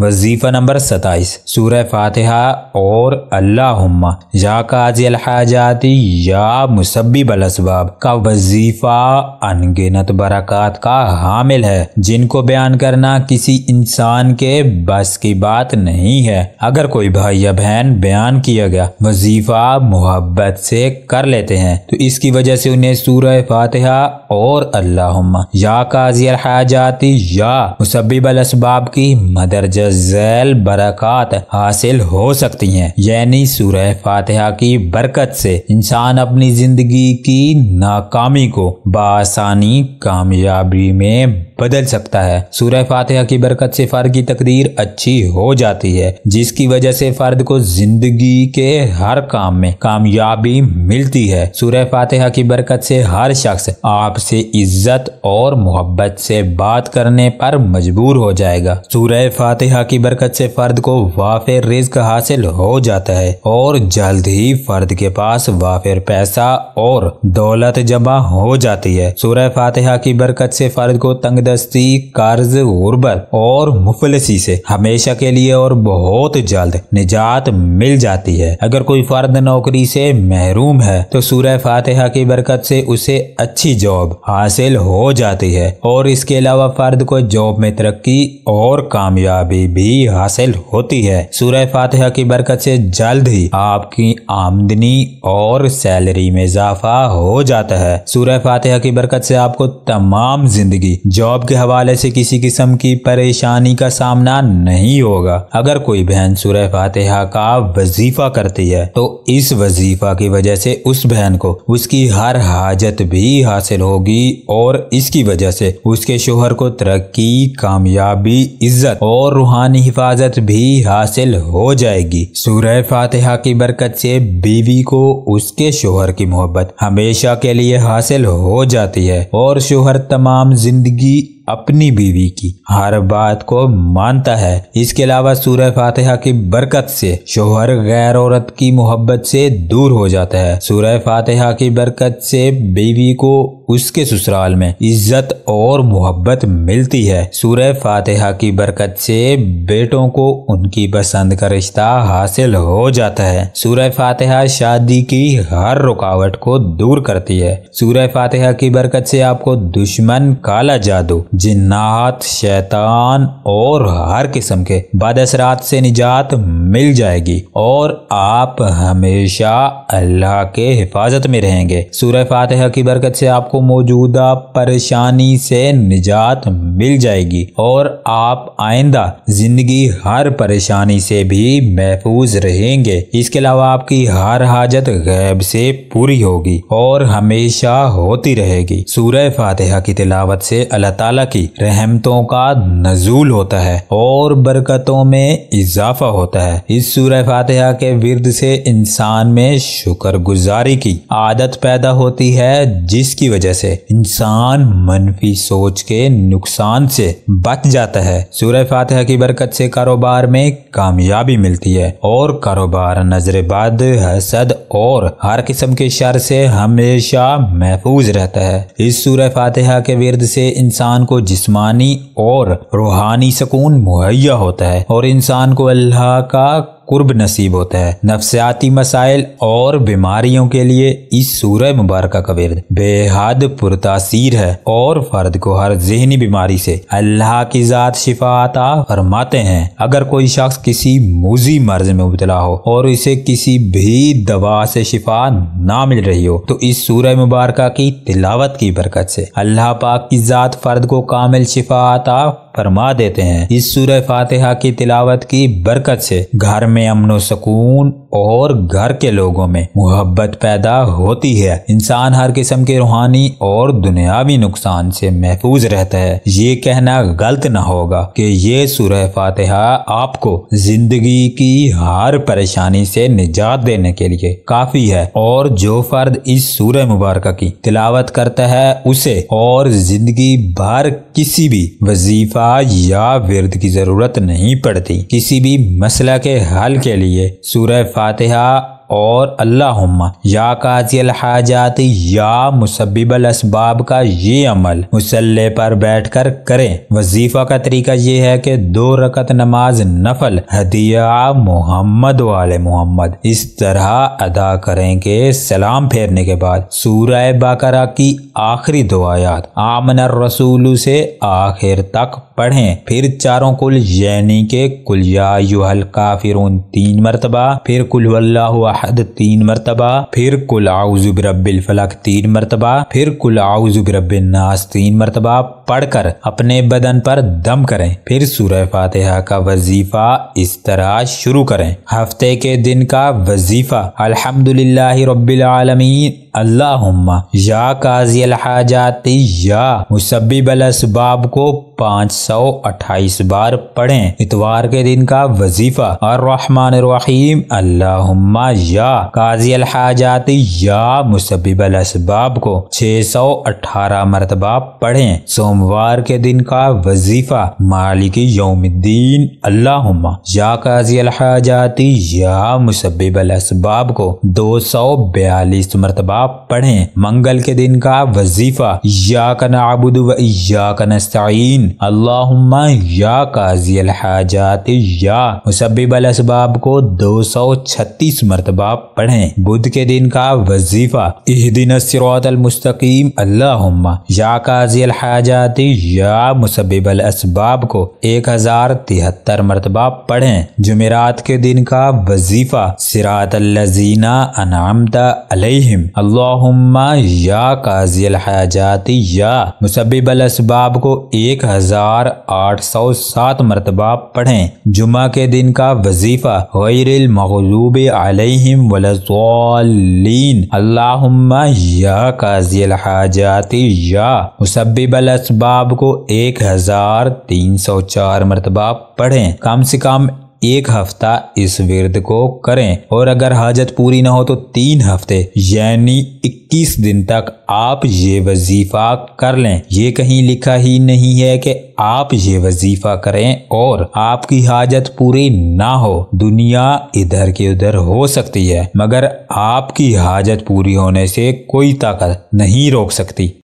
وظیفہ نمبر 27 سورہ فاتحہ اور اللہم یا قاضی الحاجات یا مسبب الاسباب کا وظیفہ انگنت برکات کا حامل ہے، جن کو بیان کرنا کسی انسان کے بس کی بات نہیں ہے۔ اگر کوئی بھائی یا بہن بیان کیا گیا وظیفہ محبت سے کر لیتے ہیں تو اس کی وجہ سے انہیں سورہ فاتحہ اور اللہم یا قاضی الحاجات یا مسبب الاسباب کی مندرجہ ذیل برکات حاصل ہو سکتی ہیں، یعنی سورہ فاتحہ کی برکت سے انسان اپنی زندگی کی ناکامی کو بآسانی کامیابی میں بدل سکتا ہے۔ سورہ فاتحہ کی برکت سے فرد کی تقدیر اچھی ہو جاتی ہے، جس کی وجہ سے فرد کو زندگی کے ہر کام میں کامیابی ملتی ہے۔ سورہ فاتحہ کی برکت سے ہر شخص آپ سے عزت اور محبت سے بات کرنے پر مجبور ہو جائے گا۔ سورہ فاتحہ کی برکت سے فرد کو وافر رزق حاصل ہو جاتا ہے اور جلد ہی فرد کے پاس وافر پیسہ اور دولت جمع ہو جاتی ہے۔ سورہ فاتحہ کی برکت سے فرد کو تنگ دستی، قرض، غربت اور مفلسی سے ہمیشہ کے لیے اور بہت جلد نجات مل جاتی ہے۔ اگر کوئی فرد نوکری سے محروم ہے تو سورہ فاتحہ کی برکت سے اسے اچھی جاب حاصل ہو جاتی ہے اور اس کے علاوہ فرد کو جاب میں ترقی اور کامیابی بھی حاصل ہوتی ہے۔ سورہ فاتحہ کی برکت سے جلد ہی آپ کی آمدنی اور سیلری میں اضافہ ہو جاتا ہے۔ سورہ فاتحہ کی برکت سے آپ کو تمام زندگی جاب کے حوالے سے کسی قسم کی پریشانی کا سامنا نہیں ہوگا۔ اگر کوئی بہن سورہ فاتحہ کا وظیفہ کرتی ہے تو اس وظیفہ کی وجہ سے اس بہن کو اس کی ہر حاجت بھی حاصل ہوگی اور اس کی وجہ سے اس کے شوہر کو ترقی، کامیابی، عزت اور روحانی حفاظت بھی حاصل ہو جائے گی۔ سورہ فاتحہ کی برکت سے بیوی کو اس کے شوہر کی محبت ہمیشہ کے لیے حاصل ہو جاتی ہے اور شوہر تمام زندگی اپنی بیوی کی ہر بات کو مانتا ہے۔ اس کے علاوہ سورہ فاتحہ کی برکت سے شوہر غیر عورت کی محبت سے دور ہو جاتا ہے۔ سورہ فاتحہ کی برکت سے بیوی کو اس کے سسرال میں عزت اور محبت ملتی ہے۔ سورہ فاتحہ کی برکت سے بیٹوں کو ان کی پسند کا رشتہ حاصل ہو جاتا ہے۔ سورہ فاتحہ شادی کی ہر رکاوٹ کو دور کرتی ہے۔ سورہ فاتحہ کی برکت سے آپ کو دشمن، کالا جادو، جنات، شیطان اور ہر قسم کے بد اثرات سے نجات مل جائے گی اور آپ ہمیشہ اللہ کے حفاظت میں رہیں گے۔ سورہ فاتحہ کی برکت سے آپ کو موجودہ پریشانی سے نجات مل جائے گی اور آپ آئندہ زندگی ہر پریشانی سے بھی محفوظ رہیں گے۔ اس کے علاوہ آپ کی ہر حاجت غیب سے پوری ہوگی اور ہمیشہ ہوتی رہے گی۔ سورہ فاتحہ کی تلاوت سے اللہ تعالیٰ کی رحمتوں کا نزول ہوتا ہے اور برکتوں میں اضافہ ہوتا ہے۔ اس سورہ فاتحہ کے ورد سے انسان میں شکر گزاری کی عادت پیدا ہوتی ہے، جس کی وجہ سے انسان منفی سوچ کے نقصان سے بچ جاتا ہے۔ سورہ فاتحہ کی برکت سے کاروبار میں کامیابی ملتی ہے اور کاروبار نظر بد، حسد اور ہر قسم کے شر سے ہمیشہ محفوظ رہتا ہے۔ اس سورہ فاتحہ کے ورد سے انسان کو جسمانی اور روحانی سکون مہیا ہوتا ہے اور انسان کو اللہ کا قرب نصیب ہوتا ہے۔ نفسیاتی مسائل اور بیماریوں کے لیے اس سورہ مبارکہ کا ورد بے حد پرتاثیر ہے اور فرد کو ہر ذہنی بیماری سے اللہ کی ذات شفا عطا فرماتے ہیں۔ اگر کوئی شخص کسی موذی مرض میں مبتلا ہو اور اسے کسی بھی دوا سے شفا نہ مل رہی ہو تو اس سورہ مبارکہ کی تلاوت کی برکت سے اللہ پاک کی ذات فرد کو کامل شفا عطا فرما دیتے ہیں۔ اس سورہ فاتحہ کی تلاوت کی برکت سے گھر میں امن و سکون اور گھر کے لوگوں میں محبت پیدا ہوتی ہے۔ انسان ہر قسم کے روحانی اور دنیاوی نقصان سے محفوظ رہتا ہے۔ یہ کہنا غلط نہ ہوگا کہ یہ سورہ فاتحہ آپ کو زندگی کی ہر پریشانی سے نجات دینے کے لیے کافی ہے اور جو فرد اس سورہ مبارکہ کی تلاوت کرتا ہے اسے اور زندگی بھر کسی بھی وظیفہ یا ورد کی ضرورت نہیں پڑتی۔ کسی بھی مسئلہ کے حل کے لیے سورہ فاتحہ اور اللہم یا قاضی الحاجات یا مسبب الاسباب کا یہ عمل مصلی پر بیٹھ کر کریں۔ وظیفہ کا طریقہ یہ ہے کہ 2 رکعت نماز نفل ہدیہ محمد والے محمد اس طرح ادا کریں کہ سلام پھیرنے کے بعد سورہ بقرہ کی آخری 2 آیات آمن الرسول سے آخر تک پڑھیں، پھر چاروں کل یعنی کہ قل یا ایھا الکافرون 3 مرتبہ، پھر قل ھو اللہ احد 3 مرتبہ، پھر قل اعوذ برب الفلق 3 مرتبہ، پھر قل اعوذ برب الناس 3 مرتبہ پڑھ کر اپنے بدن پر دم کریں، پھر سورہ فاتحہ کا وظیفہ اس طرح شروع کریں۔ ہفتے کے دن کا وظیفہ الحمدللہ رب العالمین اللہم یا قاضی الحاجات یا مسبب الاسباب کو 528 بار پڑھیں۔ اتوار کے دن کا وظیفہ الرحمن الرحیم اللہم یا قاضی الحاجات یا مسبب الاسباب کو 618 مرتبہ پڑھیں۔ سوموار کے دن کا وظیفہ مالک یوم الدین اللہم یا قاضی الحاجات یا مسبب الاسباب کو 242 مرتبہ پڑھیں۔ منگل کے دن کا وظیفہ ایاک نعبد و ایاک نستعین اللہم یا قاضی الحاجات یا مسبب الاسباب کو 236 مرتبہ پڑھیں۔ بدھ کے دن کا وظیفہ اہدنا الصراط المستقیم اللہم یا قاضی الحاجات یا مسبب الاسباب کو 1073 مرتبہ پڑھیں۔ جمعرات کے دن کا وظیفہ صراط الذین انعمت علیہم اللہم یا قاضی الحاجات یا مسبب الاسباب کو 1807 مرتبہ پڑھیں۔ جمعہ کے دن کا وظیفہ غیر المغضوب علیہم ولا الضالین اللہم یا قاضی الحاجات یا مسبب الاسباب کو 1304 مرتبہ پڑھیں۔ کم سے کم 1 ہفتہ اس ورد کو کریں، اور اگر حاجت پوری نہ ہو تو 3 ہفتے یعنی 21 دن تک آپ یہ وظیفہ کر لیں۔ یہ کہیں لکھا ہی نہیں ہے کہ آپ یہ وظیفہ کریں اور آپ کی حاجت پوری نہ ہو۔ دنیا ادھر کے ادھر ہو سکتی ہے مگر آپ کی حاجت پوری ہونے سے کوئی طاقت نہیں روک سکتی۔